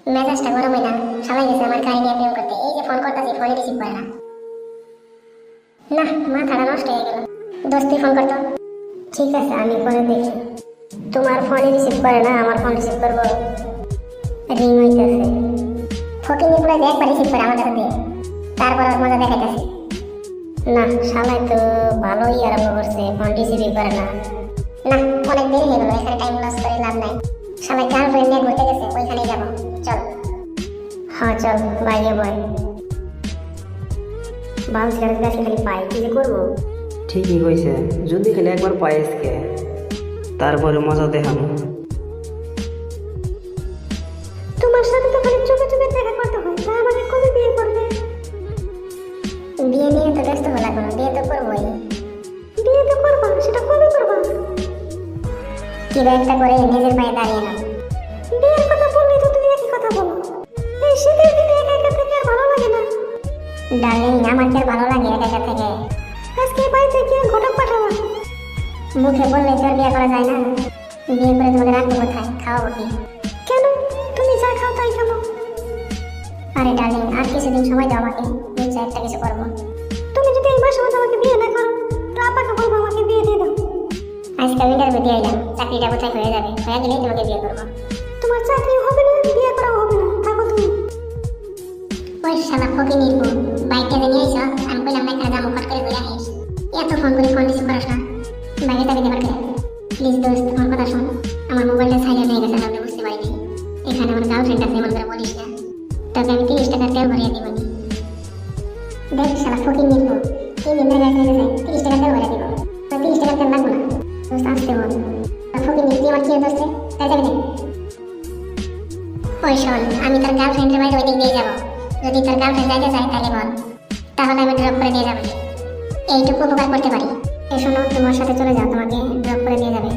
মেজাজটা গরম হয় না, সবাই গেছে আমার গাড়ি নিয়ে প্রেম করতে, এই যে ফোন করতেছি ফোনে রিসিভ করে না। না, মাথাটা নষ্ট হয়ে গেল। দোস্ত ফোন করতো। ঠিক আছে, আমি পরে দেখি। তোমার ফোনে রিসিভ করে না, আমার ফোন রিসিভ করবো। রিং হইতেছে। ফকিং পুরো একবার রিসিভ করে আমার কাছে দিয়ে, তারপর ওর মজা দেখাইতেছি। না, শালাই তো ভালোই আরম্ভ করছে, ফোন রিসিভই করে না। না, অনেক দেরি হয়ে গেল, এখানে টাইম লস করে লাভ নাই। শালাই গার্লফ্রেন্ড নিয়ে ঘুরতে গেছে, ওইখানেই যাবো। চল। হ্যাঁ চল, বাইরে বয়। বাল ছেড়ে কাছে খালি পাই, কি যে করবো। ঠিকই কইছে, যদি খালি একবার পায়েসকে তারপরে মজা দেখানো। তোমার সাথে তো খালি চোখে চোখে দেখা করতে হয়, তা আমাকে কবে বিয়ে করবে? বিয়ে নিয়ে তো ব্যস্ত হলা কোনো, বিয়ে তো করবোই। বিয়ে তো করবো, সেটা কবে করবো? কিবা একটা করে নিজের পায়ে দাঁড়িয়ে না। বিয়ের কথা বললে তো তুমি একই কথা বলো। এই শীতের দিনে একা একা থেকে আর ভালো লাগে না। ডার্লিং, আমার কি আর ভালো লাগে একা একা থেকে? আজকে বাড়িতে গিয়ে ঘটক পাঠাবো। মুখে বললে তো আর বিয়ে করা যায় না। বিয়ে করে তোমাকে রাখবো কোথায়, খাওয়াবো কি? কেন, তুমি যা খাও তাই খাবো। আরে ডার্লিং, আর কিছুদিন সময় দাও আমাকে, নিচে একটা কিছু করবো। তুমি যদি এই মাসের মধ্যে আমাকে বিয়ে না করো, তো আপাকে বলবো আমাকে বিয়ে দিয়ে দাও। আজকাল ইন্টারভিউ দিয়ে এলাম, চাকরিটা কোথায় হয়ে যাবে, হয়ে গেলেই তোমাকে বিয়ে করবো। তোমার চাকরি হবে না, বিয়ে করাও হবে না, থাকো তুমি। ওই শালা ফকি নির্বো, বাইকটা নিয়ে এসো, আমি কইলাম না এখানে যাবো, ফট করে ঘুরে আসিস। এত ফোন করে ফোন রিসিভ করিস না, বাইরে যাবি দেবার করে। প্লিজ দোস্ত, আমার কথা শোন। আমার মোবাইলটা সাইলেন্ট হয়ে গেছে, আমি বুঝতে পারিনি। এখানে আমার গার্লফ্রেন্ড আছে, এমন করে বলিস না। তবে আমি 30 টাকার তেল ভরিয়ে দিব নি। দেখ শালা ফকির নির্বো, 3 দিন ধরে গাড়ি চালাতে 30 টাকার তেল ভরিয়ে দিব। 30 টাকার তেল লাগবো না, দোস্ত আসতে বল। ফকির নির্বো আমার কি দোস্ত, তাই যাবি না? ওই শোন, আমি তোর গার্লফ্রেন্ডের বাড়ি ওই দিক দিয়ে যাবো। যদি তোর গার্লফ্রেন্ড যাইতে চায় তাহলে বল, তাহলে আমি ড্রপ করে নিয়ে যাবো। এইটুকু উপকার করতে পারি। এ শোনো, তোমার সাথে চলে যাও, তোমাকে ড্রপ করে নিয়ে যাবে।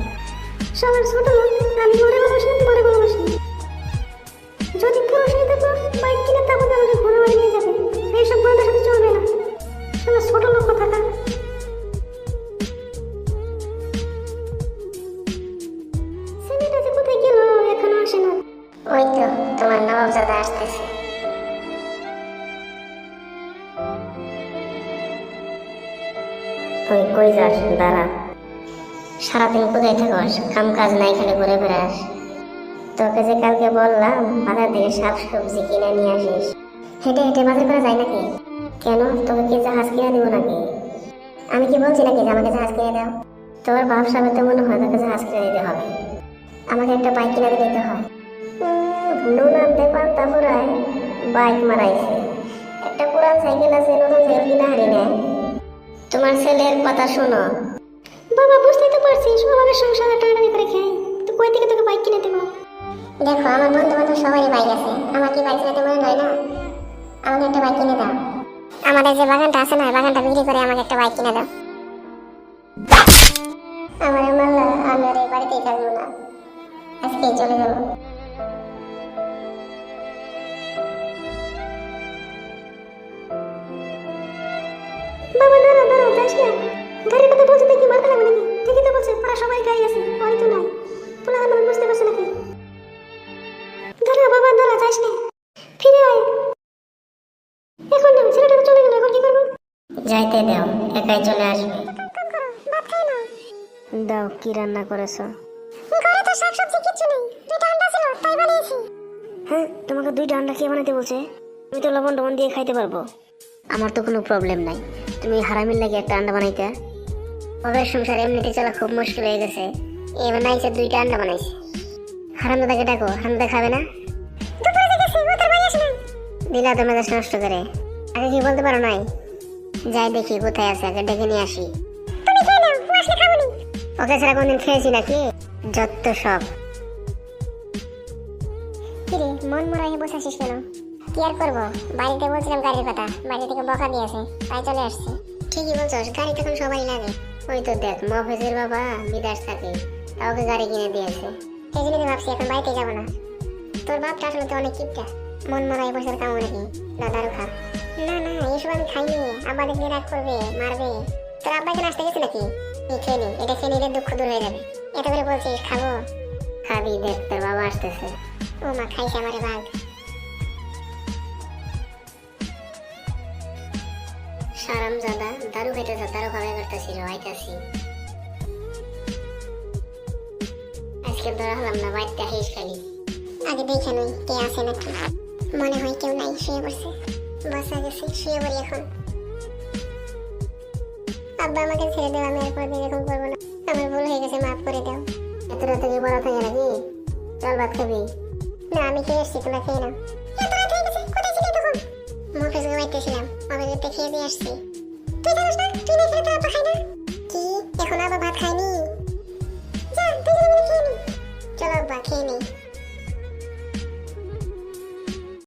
সবার ছোট লোক, আমি ওরে ভালোবাসি, তোমারে ভালোবাসি। যদি পুরো সেই থাকো, বাইক কিনে তারপর আমাকে ঘোরা বাড়ি নিয়ে যাবে। এইসব বন্ধুদের সাথে চলবে না, সবার ছোট লোক কথা। ছেলেটা যে কোথায় গেল, এখনো আসে না। ওই তো তোমার নবাবজাদা আসতেছে। ওই কই যাস, দাঁড়া। সারাদিন কোথায় থাকস, কাম কাজ নাই, খালি ঘুরে বেড়াস। তোকে যে কালকে বললাম বাজার থেকে শাক সবজি কিনে নিয়ে আসিস, হেঁটে হেঁটে বাজার করা যায় নাকি? কেন, তোকে কি জাহাজ কিনে দিব নাকি? আমি কি বলছি নাকি যে আমাকে জাহাজ কিনে দাও? তোর বাপ সাহেব তো মনে হয় তোকে জাহাজ কিনে দিতে হবে, আমাকে একটা বাইক কিনে দিতে হয়। নুন আনতে পান্তা পুরায় বাইক মারাইছে, একটা পুরান সাইকেল আছে, নতুন সাইকেল কিনা হারি নেয়। তোমার ছেলের কথা শোনো। বাবা, বুঝতেই তো পারছিস, আমাকে সংসারে টানাটানি করে খাই, তো কই থেকে তোকে বাইক কিনে দেবো? দেখো, আমার বন্ধু বান্ধব সবারই বাইক আছে, আমার কি বাইক চালাতে মনে হয় না? আমাকে একটা বাইক কিনে দাও। আমাদের যে বাগানটা আছে না, বাগানটা বিক্রি করে আমাকে একটা বাইক কিনে দাও। আমার মাল্লা, আমি আর এই বাড়িতেই থাকবো না, আজকেই চলে যাবো। বাবা দাঁড়া দাঁড়া, যাস না। গাড়ির কথা বলছে দেখি মারতে লাগবে নাকি? ঠিকই তো বলছে, ওরা সবাই গাড়ি আছে, ওই তো নাই। পোলা আমার বুঝতে পারছে নাকি? দাঁড়া বাবা, দাঁড়া, যাস না, ফিরে আয়। এখন না, ছেলেটা চলে গেল, এখন কি করবো? যাইতে দাও, একাই চলে আসবে। দাও, কি রান্না করেছো? ঘরে তো শাকসবজি কিছু নেই, 2টা আন্ডা ছিল তাই বানিয়েছি। হ্যাঁ, তোমাকে 2টা আন্ডা কে বানাতে বলছে? আমি তো লবণ টবণ দিয়ে খাইতে পারবো। আমার তো কোনো প্রবলেম নাই, তুমি হারামির লাগে একটা আন্ডা বানাইতে। ওদের সংসার এমনিতে চলা খুব মুশকিল হয়ে গেছে, এবার নাইছে 2টা আন্ডা বানাইছে। হারামদাদাকে ডাকো, হারামদা খাবে না? দিলা তো মেজাজ নষ্ট করে, আগে কি বলতে পারো নাই? যাই দেখি কোথায় আছে, আগে ডেকে নিয়ে আসি। ওকে ছাড়া কোনদিন খেয়েছি নাকি? যত সব। কিরে, মন মরা হয়ে বসে আছিস কেন? কি আর করবো, বাড়িতে বলছিলাম গাড়ির কথা, বাড়ি থেকে বকা দিয়েছে, তাই চলে আসছি। ঠিকই বলছস, গাড়ি তখন সবাই লাগে। ওই তো দেখ, মফেজের বাবা বিদেশ থাকে, ওকে গাড়ি কিনে দিয়েছে। এই জন্য ভাবছি এখন বাড়িতে যাবো না। তোর বাপটা আসলে তো অনেক কিপটা, মন মরা হয়ে বসে কামড় নাকি? দাদারও খা। না না, এসব আমি খাইনি, আব্বা দেখলে রাগ করবে, মারবে। তোর আব্বা এখানে আসতে গেছে নাকি? এই খেয়ে নি, এটা খেয়ে নিলে দুঃখ দূর হয়ে যাবে। এত করে বলছিস খাবো, খাবি, দেখ তোর বাবা আসতেছে। ও মা, খাইছে আমারে বাঘ। সারামজাদা দারু খাইতেছ, দারু খাওয়া করতেছি, রোয়াইতেছি। আজকে ধরা হলাম না, বাড়িতে আহিস খালি। আগে দেখে নই কে আছে নাকি। মনে হয় কেউ নাই, শুয়ে পড়ছে। বসা গেছে, শুয়ে পড়ি এখন। আব্বা আমাকে ছেড়ে দেও, আমি আর কোনোদিন এরকম করবো না। আমার ভুল হয়ে গেছে, মাফ করে দাও। এত রাতে কি বড় থাকে নাকি? চল ভাত খাবি। না আমি খেয়ে এসছি, তোমরা খেয়ে নাও। এত রাত হয়ে গেছে, কোথায় ছিলি তখন? মুখেশ ঘুমাইতেছিলাম, অবেগেতে খেয়ে দিয়ে আসছি। তুই জানিস না, তুই না খেলে তো আব্বা খাই না। কি এখন আবার ভাত খাইনি? যা তুই খেয়ে নি। চলো আব্বা খেয়ে নি।